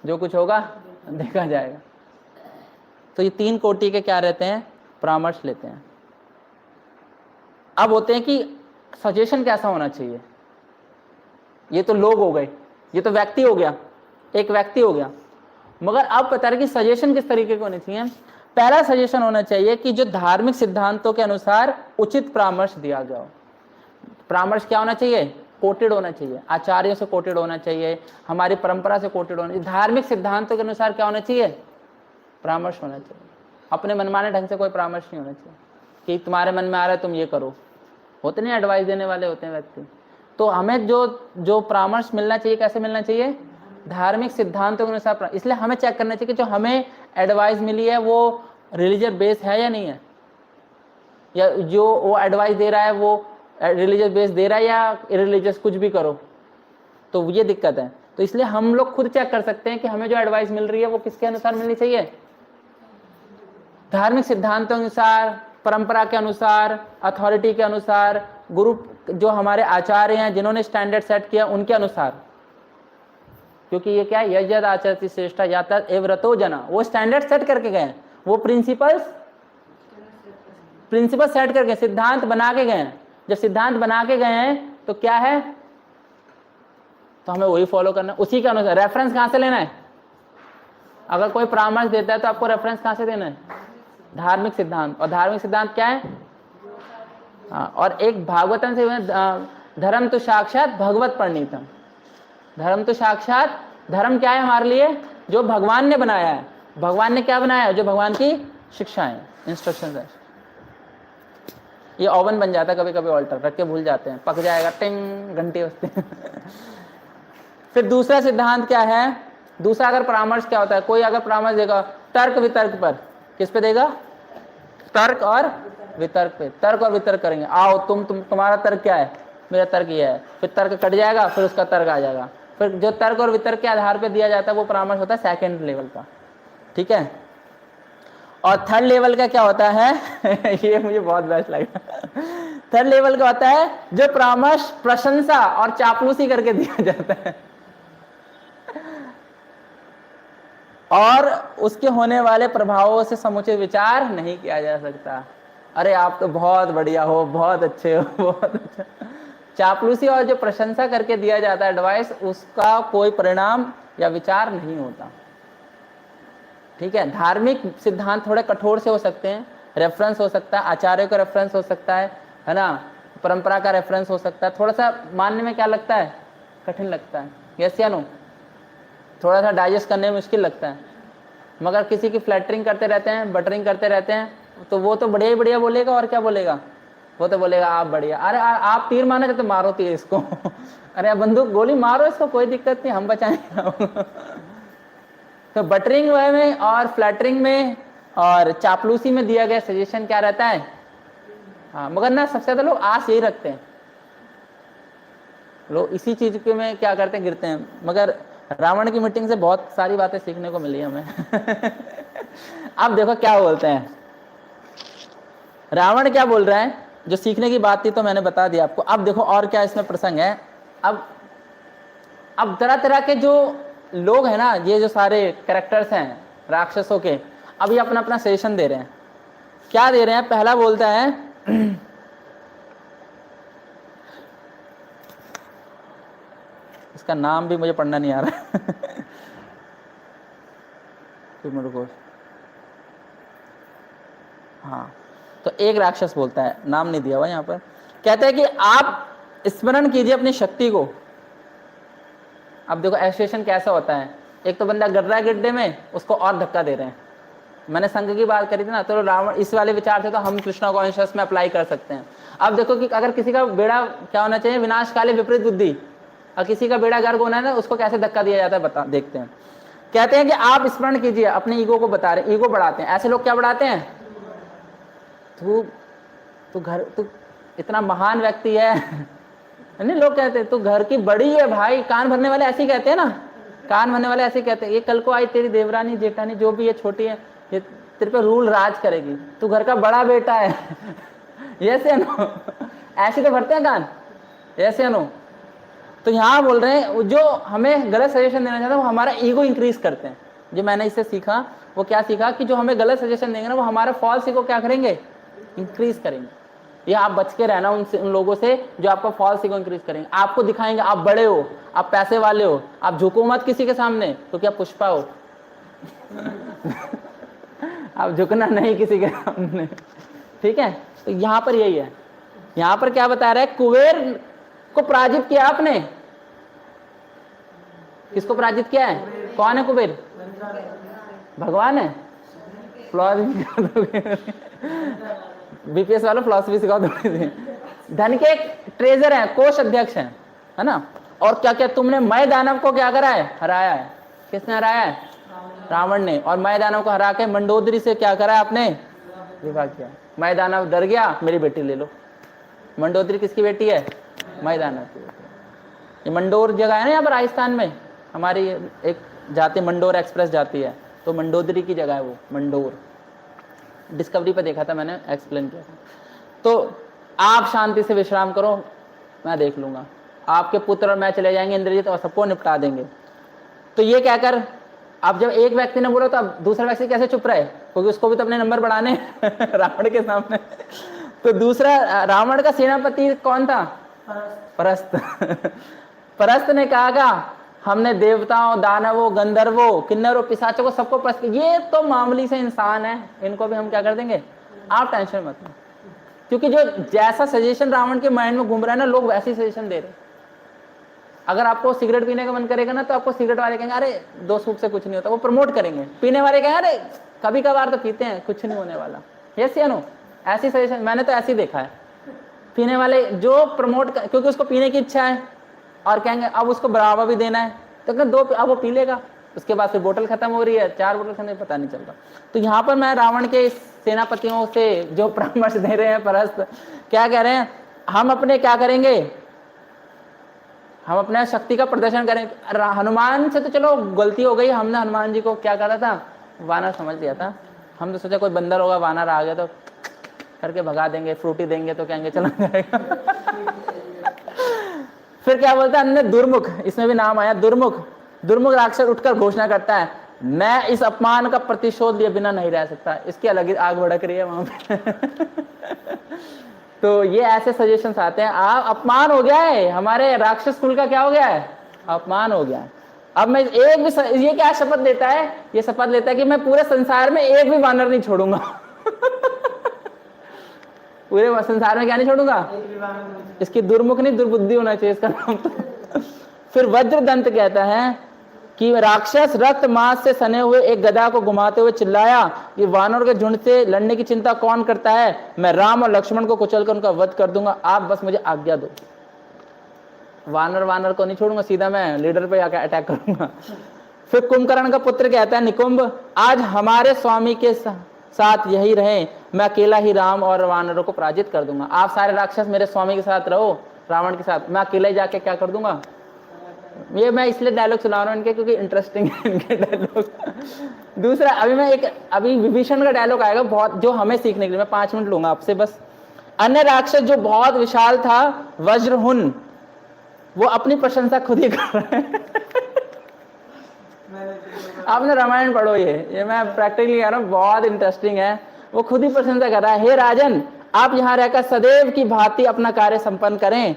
जो कुछ होगा देखा जाएगा। तो ये 3 कोटि के क्या रहते हैं, परामर्श लेते हैं। अब होते हैं कि सजेशन कैसा होना चाहिए। ये तो लोग हो गए, ये तो व्यक्ति हो गया, एक व्यक्ति हो गया, मगर अब बता रहे कि सजेशन किस तरीके के होने चाहिए। पहला सजेशन होना चाहिए कि जो धार्मिक सिद्धांतों के अनुसार उचित परामर्श दिया गया हो। परामर्श क्या होना चाहिए, कोटेड होना चाहिए, आचार्यों से कोटेड होना चाहिए, हमारी परंपरा से कोटेड होना चाहिए। धार्मिक सिद्धांतों के अनुसार क्या होना चाहिए, परामर्श होना चाहिए। अपने मनमाने ढंग से कोई परामर्श नहीं होना चाहिए कि तुम्हारे मन में आ रहा है तुम ये करो। होते नहीं एडवाइस देने वाले होते हैं व्यक्ति। तो हमें जो परामर्श मिलना चाहिए, कैसे मिलना चाहिए, धार्मिक सिद्धांतों के अनुसार। इसलिए हमें चेक करना चाहिए कि जो हमें एडवाइस मिली है वो रिलीजियस बेस है या नहीं है, या जो वो एडवाइस दे रहा है वो रिलीजियस बेस दे रहा है या इरिलीजियस, कुछ भी करो। तो ये दिक्कत है। तो इसलिए हम लोग खुद चेक कर सकते हैं कि हमें जो एडवाइस मिल रही है वो किसके अनुसार मिलनी चाहिए, धार्मिक सिद्धांतों के अनुसार, परंपरा के अनुसार, अथॉरिटी के अनुसार, गुरु जो हमारे आचार्य हैं जिन्होंने स्टैंडर्ड सेट किया उनके अनुसार। क्योंकि ये क्या है, यजद आचरति श्रेष्ठा यातद एव्रतो जना, वो स्टैंडर्ड सेट करके गए, वो प्रिंसिपल सेट करके सिद्धांत बना के गए। जब सिद्धांत बना के गए हैं तो क्या है, तो हमें वही फॉलो करना, उसी के अनुसार। रेफरेंस कहां से लेना है, अगर कोई परामर्श देता है तो आपको रेफरेंस कहां से देना है, धार्मिक सिद्धांत। और धार्मिक सिद्धांत क्या है, हाँ, और एक भागवतम से धर्म तो साक्षात भगवत प्रणीतम। धर्म तो साक्षात, धर्म क्या है हमारे लिए, जो भगवान ने बनाया है। भगवान ने क्या बनाया है, जो भगवान की शिक्षाएं, इंस्ट्रक्शन है। ये ओवन बन जाता है कभी कभी, ऑल्टर रख के भूल जाते हैं, पक जाएगा, टिंग घंटी बजती है फिर दूसरा सिद्धांत क्या है, दूसरा अगर परामर्श क्या होता है, कोई अगर परामर्श देगा तर्क वितर्क पर, किस पे देगा, तर्क और वितर्क पे। तर्क और वितर्क करेंगे, आओ तुम्हारा तर्क क्या है, मेरा तर्क ये है, फिर तर्क कट जाएगा, फिर उसका तर्क आ जाएगा। फिर जो तर्क और वितर्क के आधार पे दिया जाता है वो परामर्श होता है सेकंड लेवल का, ठीक है। और थर्ड लेवल का क्या होता है ये मुझे बहुत बेस्ट लगा थर्ड लेवल का होता है जो परामर्श प्रशंसा और चापलूसी करके दिया जाता है और उसके होने वाले प्रभावों से समुचित विचार नहीं किया जा सकता। अरे आप तो बहुत बढ़िया हो, बहुत अच्छे हो, बहुत अच्छा। चापलूसी और जो प्रशंसा करके दिया जाता है एडवाइस, उसका कोई परिणाम या विचार नहीं होता, ठीक है। धार्मिक सिद्धांत थोड़े कठोर से हो सकते हैं, रेफरेंस हो सकता है, आचार्यों का रेफरेंस हो सकता है ना, परंपरा का रेफरेंस हो सकता है, थोड़ा सा मानने में क्या लगता है, कठिन लगता है, यस या नो, थोड़ा सा डाइजेस्ट करने में मुश्किल लगता है। मगर किसी की फ्लैटरिंग करते रहते हैं, बटरिंग करते रहते हैं, तो वो तो बढ़िया ही बढ़िया बोलेगा, और क्या बोलेगा, वो तो बोलेगा आप बढ़िया। अरे आप तीर मारना चाहते तो मारो तीर इसको अरे आप बंदूक गोली मारो इसको, कोई दिक्कत नहीं, हम बचाएंगे तो बटरिंग वे में और फ्लैटरिंग में और चापलूसी में दिया गया सजेशन क्या रहता है? हाँ, मगर ना सबसे ज्यादा लोग आस यही रखते हैं, लोग इसी चीज के में क्या करते हैं, गिरते हैं। मगर रावण की मीटिंग से बहुत सारी बातें सीखने को मिली हमें अब देखो क्या बोलते हैं रावण, क्या बोल रहा है? जो सीखने की बात थी तो मैंने बता दिया आपको। अब देखो और क्या इसमें प्रसंग है। अब तरह तरह के जो लोग हैं ना, ये जो सारे कैरेक्टर्स हैं राक्षसों के, अब ये अपना अपना सजेशन दे रहे हैं। क्या दे रहे हैं? पहला बोलता है इसका नाम भी मुझे पढ़ना नहीं आ रहा रुको, हाँ, तो एक राक्षस बोलता है, नाम नहीं दिया हुआ यहाँ पर, कहता है कि आप स्मरण कीजिए अपनी शक्ति को। अब देखो एसोसिएशन कैसा होता है, एक तो बंदा गिर रहा है गड्ढे में, उसको और धक्का दे रहे हैं। मैंने संघ की बात करी थी ना, तो रावण इस वाले विचार थे, तो हम कृष्णा कॉन्शियस में अप्लाई कर सकते हैं। अब देखो कि अगर किसी का बेड़ा क्या होना चाहिए, विनाशकाली विपरीत बुद्धि, और किसी का बेड़ा गर्क होना है ना, उसको कैसे धक्का दिया जाता है बता देखते हैं। कहते हैं कि आप स्मरण कीजिए, अपने ईगो को बता रहे, ईगो बढ़ाते हैं। ऐसे लोग क्या बढ़ाते हैं, तू इतना महान व्यक्ति है नहीं, लोग कहते हैं तू घर की बड़ी है भाई, कान भरने वाले ऐसे ही कहते हैं ना, कान भरने वाले ऐसे कहते हैं, ये कल को आई तेरी देवरानी जेठानी जो भी है छोटी है, ये तेरे पे रूल राज करेगी, तू घर का बड़ा बेटा है ऐसे नो, ऐसे तो भरते हैं कान, ऐसे नो। तो यहाँ बोल रहे हैं जो हमें गलत सजेशन देना चाहते हैं वो हमारा ईगो इंक्रीज करते हैं। जो मैंने इससे सीखा, वो क्या सीखा कि जो हमें गलत सजेशन देंगे ना, वो हमारा फॉल्स ईगो क्या करेंगे, इंक्रीज करेंगे। ये आप बच के रहना उन लोगों से जो आपका फॉल्स ईगो इंक्रीज करेंगे, आपको दिखाएंगे आप बड़े हो, आप पैसे वाले हो, आप झुको मत किसी के सामने क्योंकि आप पुष्पा हो आप झुकना नहीं किसी के सामने, ठीक है। तो यहाँ पर यही है, यहाँ पर क्या बता रहा है, कुबेर को पराजित किया आपने। किसको पराजित किया है? कौन है कुबेर? भगवान है? बीपीएस वालों फिलॉसफी सिखाओ थोड़ी। धन के एक ट्रेजर है, कोष अध्यक्ष है ना। और क्या क्या तुमने मय दानव को क्या करा है, हराया है। किसने हराया है? रावण ने। और मय दानव को हरा के मंडोदरी से क्या करा आपने, विवाह किया। मय दानव डर गया, मेरी बेटी ले लो। मंडोदरी किसकी बेटी है? मय दानव की बेटी। ये मंडोर जगह है ना यहाँ पर राजस्थान में, हमारी एक जाती मंडोर एक्सप्रेस जाती है, तो मंडोदरी की जगह है वो, मंडोर। डिस्कवरी पे देखा था मैंने, एक्सप्लेन किया था। तो आप शांति से विश्राम करो, मैं देख लूंगा। आपके पुत्र और मैं चले जाएंगे इंद्रजीत और सबको निपटा देंगे। तो ये कहकर अब जब एक व्यक्ति ने बोला तो अब दूसरा व्यक्ति कैसे चुप रहे, क्योंकि उसको भी तो अपने नंबर बढ़ाने रावण के सामने। तो दूसरा रावण का सेनापति कौन था? परस्त परस्त ने कहा हमने देवताओं, दानवों, गंधर्वों, किन्नरों, पिशाचों को सबको परस्त, ये तो मामूली से इंसान है, इनको भी हम क्या कर देंगे, आप टेंशन मत लो। क्योंकि जो जैसा सजेशन रावण के माइंड में घूम रहा है ना, लोग वैसे ही सजेशन दे रहे हैं। अगर आपको सिगरेट पीने का मन करेगा ना, तो आपको सिगरेट वाले कहेंगे अरे 2 सूप से कुछ नहीं होता, वो प्रमोट करेंगे। पीने वाले कहेंगे अरे कभी कभार तो पीते हैं, कुछ नहीं होने वाला। यस या नो? ऐसी सजेशन मैंने तो ऐसे ही देखा है। पीने वाले जो प्रमोट क्योंकि उसको पीने की इच्छा है और कहेंगे अब उसको बढ़ावा भी देना है, तो अगर 2 अब वो पी लेगा, उसके बाद फिर बोतल खत्म हो रही है, 4 बोतल खत्म, पता नहीं चलता। तो यहाँ पर मैं रावण के सेनापतियों से जो परामर्श दे रहे हैं परस्त, क्या कह रहे हैं, हम अपने क्या करेंगे, हम अपने शक्ति का प्रदर्शन करें। हनुमान से तो चलो गलती हो गई, हमने हनुमान जी को क्या करा था, वानर समझ लिया था। हम तो सोचा कोई बंदर होगा, वानर आ गया तो करके भगा देंगे, फ्रूटी देंगे तो कहेंगे चला जाएगा फिर क्या बोलता है, हमने दुर्मुख, इसमें भी नाम आया दुर्मुख। दुर्मुख राक्षस उठकर घोषणा करता है मैं इस अपमान का प्रतिशोध लिए बिना नहीं रह सकता। इसकी अलग ही आग भड़क रही है वहां पे तो ये ऐसे सजेशंस आते हैं, अपमान हो गया है हमारे राक्षस कुल का, क्या हो गया है, अपमान हो गया है। अब मैं एक भी, ये क्या शपथ लेता है, ये शपथ लेता है कि मैं पूरे संसार में एक भी वानर नहीं छोड़ूंगा पूरे संसार में क्या नहीं छोड़ूंगा, इसकी दुर्मुख नहीं दुर्बुद्धि होना चाहिए इसका नाम फिर वज्रदंत कहता है कि राक्षस रक्त मांस से सने हुए एक गदा को घुमाते हुए चिल्लाया कि वानरों के झुंड से लड़ने की चिंता कौन करता है, मैं राम और लक्ष्मण को कुचलकर उनका वध कर दूंगा, आप बस मुझे आज्ञा दो। वानर को नहीं छोड़ूंगा, सीधा मैं लीडर पे आकर अटैक करूंगा। फिर कुंभकर्ण का पुत्र कहता है, निकुंभ आज हमारे स्वामी के साथ यही रहे, मैं अकेला ही राम और वानरों को पराजित कर दूंगा। आप सारे राक्षस मेरे स्वामी के साथ रहो, रावण के साथ, मैं अकेला ही जाके क्या कर दूंगा। ये मैं इसलिए डायलॉग सुना रहा हूँ इनके, क्योंकि इंटरेस्टिंग है इनके डायलॉग। दूसरा अभी विभीषण का डायलॉग आएगा बहुत, जो हमें सीखने के लिए, मैं 5 मिनट लूंगा आपसे बस। अन्य राक्षस जो बहुत विशाल था वज्रहुन, वो अपनी प्रशंसा खुद ही कर रहे हैं। आपने रामायण पढ़ो, ये मैं प्रैक्टिकली कह रहा हूँ, बहुत इंटरेस्टिंग है। वो खुद ही प्रशंसा कर रहा है, हे राजन आप यहाँ रहकर सदैव की भांति अपना कार्य संपन्न करें,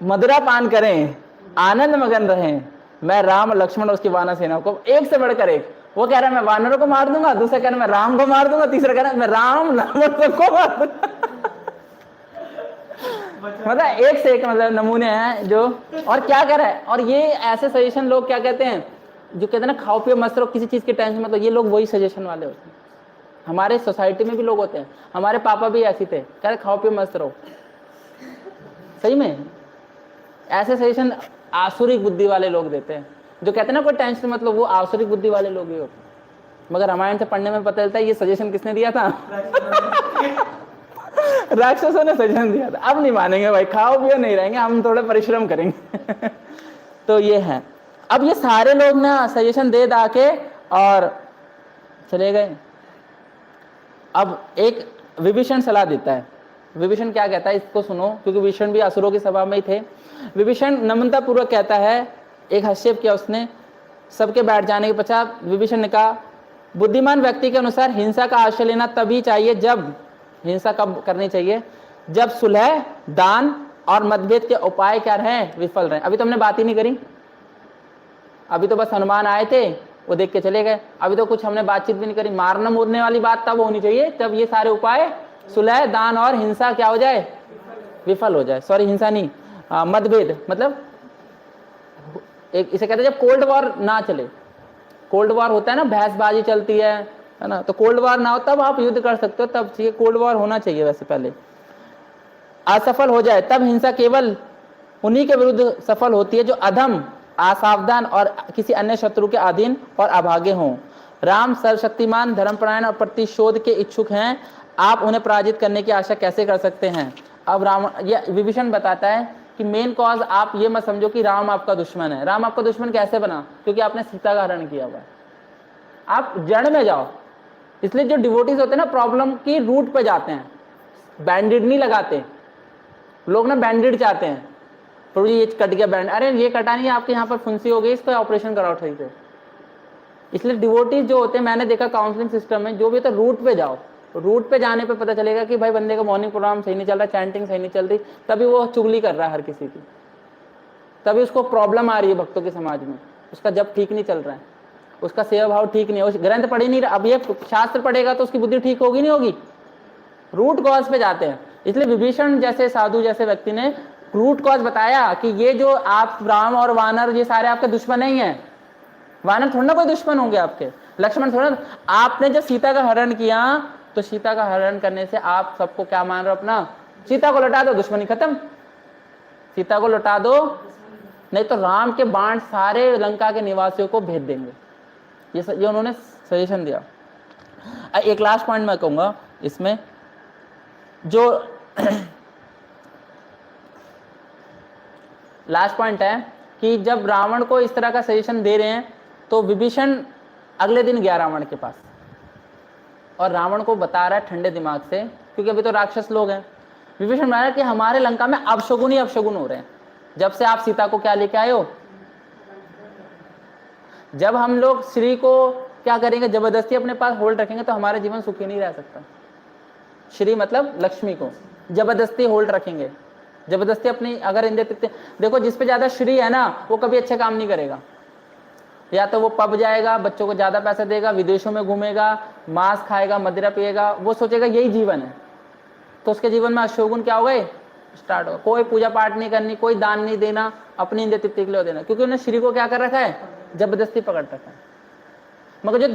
मदिरा पान करें, आनंद मगन रहें, मैं राम लक्ष्मण और उसकी वानर सेना को, एक से बढ़कर एक। वो कह रहा है मैं वानरों को मार दूंगा, दूसरा कह रहा है मैं राम को मार दूंगा, तीसरा कह रहा है मैं राम लक्ष्मण सबको मार दूंगा। मतलब एक से एक मतलब नमूने हैं जो, और क्या कह रहा है। और ये ऐसे सजेशन लोग क्या कहते हैं, जो कहते हैं ना खाओ पियो मस्त रहो, किसी चीज की टेंशन मतलब, ये लोग वही सजेशन वाले होते हैं। हमारे सोसाइटी में भी लोग होते हैं, हमारे पापा भी ऐसे थे, कह रहे खाओ पियो मस्त रहो। सही में ऐसे सजेशन आसुरिक बुद्धि वाले लोग देते हैं, जो कहते हैं ना कोई टेंशन मतलब, वो आसुरिक बुद्धि वाले लोग ही होते हैं। मगर रामायण से पढ़ने में पता चलता है ये सजेशन किसने दिया था। राक्षसों ने सजेशन दिया था। अब नहीं मानेंगे भाई, खाओ पियो नहीं रहेंगे, हम थोड़े परिश्रम करेंगे। तो ये है। अब ये सारे लोग ना सजेशन दे दा के और चले गए। अब एक विभीषण सलाह देता है। विभीषण क्या कहता है इसको सुनो, क्योंकि विभीषण भी असुरों की सभा में ही थे। विभीषण नम्रता पूर्वक कहता है, एक हस्तक्षेप किया उसने। सबके बैठ जाने के पश्चात विभीषण ने कहा, बुद्धिमान व्यक्ति के अनुसार हिंसा का आश्रय लेना तभी चाहिए जब, हिंसा कब करनी चाहिए, जब सुलह, दान और मतभेद के उपाय क्या रहे, विफल रहे। अभी तो हमने बात ही नहीं करी, अभी तो बस हनुमान आए थे, वो देख के चले गए। अभी तो कुछ हमने बातचीत भी नहीं करी। मारना मुरने वाली बात तब होनी चाहिए जब ये सारे उपाय, सुलह, दान और हिंसा क्या हो जाए, विफल हो जाए। सॉरी हिंसा नहीं, मतभेद मतलब एक इसे कहते हैं जब कोल्ड वॉर ना चले। कोल्ड वॉर होता है ना, बहसबाजी चलती है ना, तो कोल्ड वॉर ना हो तब आप युद्ध कर सकते हो, तब चाहिए कोल्ड वॉर होना चाहिए। वैसे पहले असफल हो जाए तब हिंसा केवल उन्हीं के विरुद्ध सफल होती है जो अधम, असावधान और किसी अन्य शत्रु के अधीन और अभागे हों। राम सर्वशक्तिमान, धर्मपरायण और प्रतिशोध के इच्छुक हैं, आप उन्हें पराजित करने की आशा कैसे कर सकते हैं। अब राम, ये विभीषण बताता है कि मेन कॉज आप ये मत समझो कि राम आपका दुश्मन है। राम आपका दुश्मन कैसे बना, क्योंकि आपने सीता का हरण किया हुआ है। आप जड़ में जाओ। इसलिए जो डिवोटीज होते हैं ना, प्रॉब्लम की रूट पे जाते हैं, बैंडेड नहीं लगाते। लोग ना बैंडेड चाहते हैं, प्रभु जी ये कट गया बैंड, अरे ये कटा नहीं, आपके यहाँ पर फुंसी हो गई, इस पर ऑपरेशन कराओ ठीक है। इसलिए डिवोटीज जो होते हैं, मैंने देखा काउंसलिंग सिस्टम में जो भी होता है, रूट पे जाओ। रूट पे जाने पे पता चलेगा कि भाई बंदे का मॉर्निंग प्रोग्राम सही नहीं चल रहा, चैंटिंग सही नहीं चल रही, तभी वो चुगली कर रहा है हर किसी की, तभी उसको प्रॉब्लम आ रही है भक्तों के समाज में, उसका जब ठीक नहीं चल रहा है, उसका सेवा भाव ठीक नहीं है, उस ग्रंथ पढ़ ही नहीं रहा। अब ये शास्त्र पढ़ेगा तो उसकी बुद्धि ठीक होगी नहीं होगी, रूट कॉज पे जाते हैं। इसलिए विभीषण जैसे साधु जैसे व्यक्ति ने रूट कॉज बताया कि ये जो आप राम और वानर ये सारे आपके दुश्मन नहीं है। वानर थोड़ा ना कोई दुश्मन होंगे आपके, लक्ष्मण थोड़ा। आपने जब सीता का हरण किया तो सीता का हरण करने से आप सबको क्या मान रहे हो, अपना सीता को लौटा दो, दुश्मनी खत्म, सीता को लौटा दो, नहीं तो राम के बाण सारे लंका के निवासियों को भेज देंगे। ये उन्होंने सजेशन दिया। एक लास्ट पॉइंट मैं कहूंगा इसमें, जो लास्ट पॉइंट है कि जब रावण को इस तरह का सजेशन दे रहे हैं तो विभीषण अगले दिन गया रावण के पास और रावण को बता रहा है ठंडे दिमाग से, क्योंकि अभी तो राक्षस लोग हैं। विभीषण बता रहा है कि हमारे लंका में अपशगुन ही अपशगुन हो रहे हैं। जब से आप सीता को क्या लेके आए हो, जब हम लोग श्री को क्या करेंगे, जबरदस्ती अपने पास होल्ड रखेंगे तो हमारा जीवन सुखी नहीं रह सकता। श्री मतलब लक्ष्मी को जबरदस्ती होल्ड रखेंगे, जबरदस्ती अपनी अगर इंद्रिय, देखो जिस पे ज्यादा श्री है ना वो कभी अच्छे काम नहीं करेगा। या तो वो पब जाएगा, बच्चों को ज्यादा पैसा देगा, विदेशों में घूमेगा, मांस खाएगा, मदिरा पिएगा, वो सोचेगा यही जीवन है, तो उसके जीवन में अशोगुण क्या हो गए, स्टार्ट हो। कोई पूजा पाठ नहीं करनी, कोई दान नहीं देना, अपनी इंद्रिय तृप्ति के लिए देना, क्योंकि उन्हें श्री को क्या कर रखा है, जबरदस्ती पकड़ रखा है। मगर जो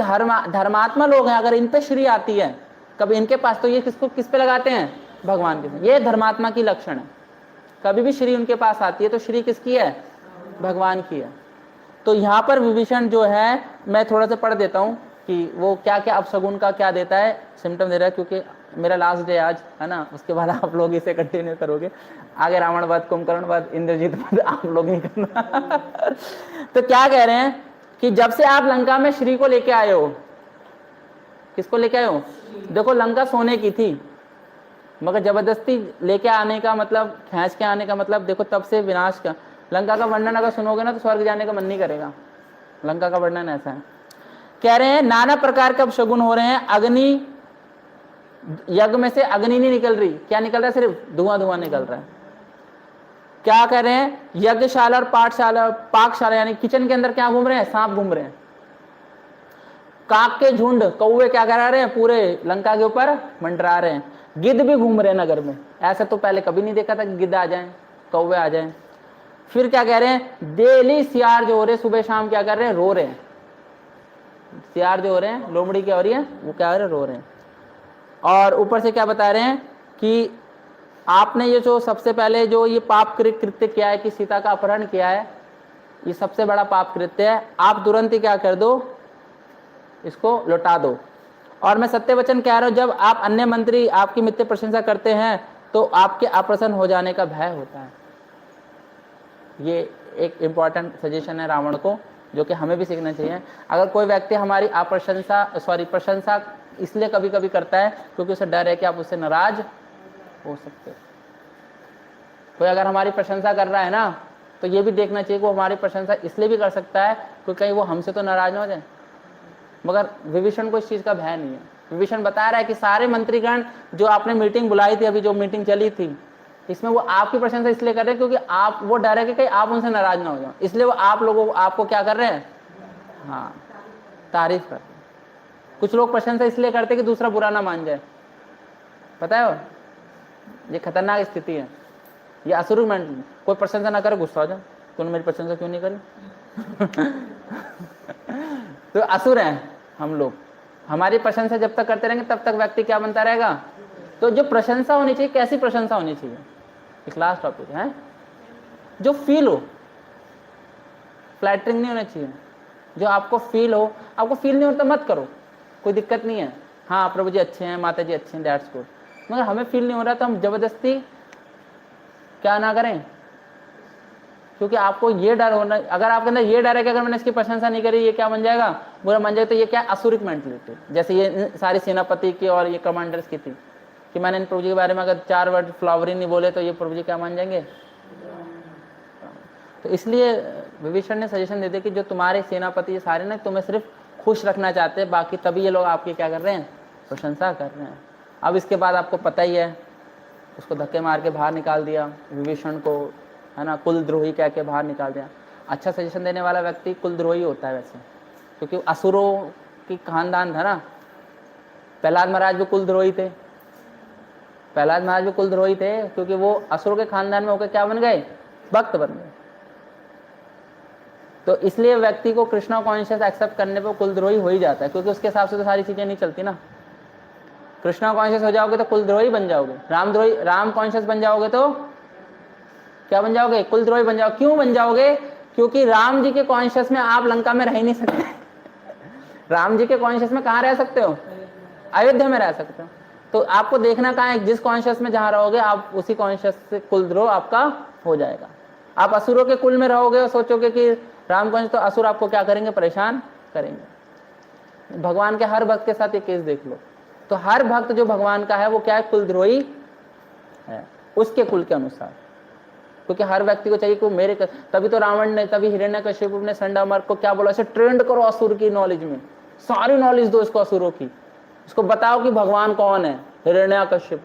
धर्मात्मा लोग हैं, अगर इन पे श्री आती है कभी इनके पास, तो ये किस पे लगाते हैं? भगवान के। ये धर्मात्मा की लक्षण है। कभी भी श्री उनके पास आती है तो श्री किसकी है? भगवान की है। तो यहाँ पर विभीषण जो है, मैं थोड़ा सा पढ़ देता हूँ कि वो क्या क्या अपशगुन का क्या देता है, सिम्टम दे रहा है, क्योंकि मेरा लास्ट डे आज है ना, उसके बाद आप लोग इसे कंटिन्यू करोगे। आगे रावण वध, कुंभकर्ण वध, इंद्रजीत वध आप लोग ही करना। तो क्या कह रहे हैं कि जब से आप लंका में श्री को लेके आए हो, किसको लेके आए हो? देखो लंका सोने की थी, मगर जबरदस्ती लेके आने का मतलब, खींच के आने का मतलब, देखो तब से विनाश का। लंका का वर्णन अगर सुनोगे ना तो स्वर्ग जाने का मन नहीं करेगा। लंका का वर्णन ऐसा है। कह रहे हैं नाना प्रकार के अपशगुन हो रहे हैं। अग्नि, यज्ञ में से अग्नि नहीं निकल रही, क्या निकल रहा है? सिर्फ धुआं धुआं निकल रहा है। क्या कर रहे हैं? यज्ञशाला और पाकशाला यानी किचन के अंदर क्या घूम रहे हैं? सांप घूम रहे हैं। काक के झुंड, कौवे क्या करा रहे हैं? पूरे लंका के ऊपर मंडरा रहे हैं। गिद्ध भी घूम रहे हैं नगर में। ऐसा तो पहले कभी नहीं देखा था कि गिद्ध आ जाए, कौवे आ जाए। फिर क्या कह रहे हैं? डेली सियार जो हो रहे सुबह शाम क्या कर रहे हैं? रो रहे हैं। सियार जो हो रहे हैं, लोमड़ी क्या हो रही है, वो क्या हो रहे हैं? रो रहे हैं। और ऊपर से क्या बता रहे हैं कि आपने ये जो सबसे पहले जो ये पाप कृत्य किया है कि सीता का अपहरण किया है, ये सबसे बड़ा पाप कृत्य है। आप तुरंत ही क्या कर दो? इसको लौटा दो। और मैं सत्य वचन कह रहा हूं, जब आप अन्य मंत्री आपकी मिथ्या प्रशंसा करते हैं तो आपके अप्रसन्न हो जाने का भय होता है। ये एक इंपॉर्टेंट सजेशन है रावण को, जो कि हमें भी सीखना चाहिए। अगर कोई व्यक्ति हमारी प्रशंसा इसलिए कभी कभी करता है क्योंकि उसे डर है कि आप उससे नाराज हो सकते हो। कोई अगर हमारी प्रशंसा कर रहा है ना, तो ये भी देखना चाहिए कि वो हमारी प्रशंसा इसलिए भी कर सकता है क्योंकि कहीं वो हमसे तो नाराज ना हो जाए। मगर विभीषण को इस चीज का भय नहीं है। विभीषण बता रहा है कि सारे मंत्रीगण जो आपने मीटिंग बुलाई थी, अभी जो मीटिंग चली थी, इसमें वो आपकी प्रशंसा इसलिए कर रहे हैं क्योंकि आप, वो डर है कि कहीं आप उनसे नाराज ना हो जाओ, इसलिए वो आप लोगों आपको क्या कर रहे हैं? हाँ, तारीफ कर रहे हैं। कुछ लोग प्रशंसा इसलिए करते हैं कि दूसरा बुरा ना मान जाए। पता है वो, ये खतरनाक स्थिति है। ये असुर में कोई प्रशंसा ना करे, गुस्सा हो जाए, तूने मेरी प्रशंसा क्यों नहीं करी? तो असुर हैं हम लोग। हमारी प्रशंसा जब तक करते रहेंगे तब तक व्यक्ति क्या बनता रहेगा? तो जो प्रशंसा होनी चाहिए, कैसी प्रशंसा होनी चाहिए? एक लास्ट टॉपिक है, जो फील हो, फ्लैटरिंग नहीं होना चाहिए। जो आपको फील हो, आपको फील नहीं होता मत करो, कोई दिक्कत नहीं है। हाँ प्रभु जी अच्छे हैं, माता जी अच्छे हैं, दैट्स गुड। मगर हमें फील नहीं हो रहा तो हम जबरदस्ती क्या ना करें, क्योंकि आपको ये डर होना, अगर आपके अंदर ये डर है कि अगर मैंने इसकी प्रशंसा नहीं करी ये क्या बन जाएगा? बुरा बन जाएगा। तो ये क्या असुरिक मेंटलिटी, जैसे ये सारी सेनापति की और ये कमांडर्स की थी कि मैंने इन प्रभु जी के बारे में अगर 4 वर्ड फ्लावरी नहीं बोले तो ये प्रभु जी क्या मान जाएंगे? तो इसलिए विभीषण ने सजेशन दे दिया कि जो तुम्हारे सेनापति सारे ना तुम्हें सिर्फ खुश रखना चाहते हैं, बाकी तभी ये लोग आपकी क्या कर रहे हैं? प्रशंसा कर रहे हैं। अब इसके बाद आपको पता ही है, उसको धक्के मार के बाहर निकाल दिया विभीषण को, है ना, कुलद्रोही कह के बाहर निकाल दिया। अच्छा सजेशन देने वाला व्यक्ति कुलद्रोही होता है वैसे, क्योंकि असुरों की खानदान था ना। प्रहलाद महाराज भी कुलद्रोही थे। प्रहलाद महाराज भी कुलद्रोही थे क्योंकि वो असुरों के खानदान में होकर क्या बन गए? भक्त बन गए। तो इसलिए व्यक्ति को कृष्णा कॉन्शियस एक्सेप्ट करने पर कुलद्रोही हो ही जाता है, क्योंकि उसके हिसाब से तो सारी चीजें नहीं चलती ना। कृष्णा कॉन्शियस हो जाओगे तो कुलद्रोही बन जाओगे, राम कॉन्शियस बन जाओगे तो क्या बन जाओगे? कुलद्रोही बन जाओगे। क्यों बन जाओगे? क्योंकि राम जी के कॉन्शियस में आप लंका में रह ही नहीं सकते। राम जी के कॉन्शियस में कहाँ रह सकते हो? अयोध्या में रह सकते हो। तो आपको देखना कहाँ है, जिस कॉन्शियस में जहां रहोगे आप उसी कॉन्शियस से कुलद्रोह आपका हो जाएगा। आप असुरों के कुल में रहोगे और सोचोगे कि राम कॉन्शियस, तो असुर आपको क्या करेंगे? परेशान करेंगे। भगवान के हर भक्त के साथ ये केस देख लो, तो हर भक्त जो भगवान का है वो क्या है? कुलद्रोही है उसके कुल के अनुसार। क्योंकि हर व्यक्ति को चाहिए कि मेरे तभी तो रावण ने, तभी हिरण्यकश्यप ने संडामर्क को क्या बोला? इसे ट्रेंड करो असुर की नॉलेज में, सारी नॉलेज दो इसको असुरों की, इसको बताओ कि भगवान कौन है। हिरण्यकश्यप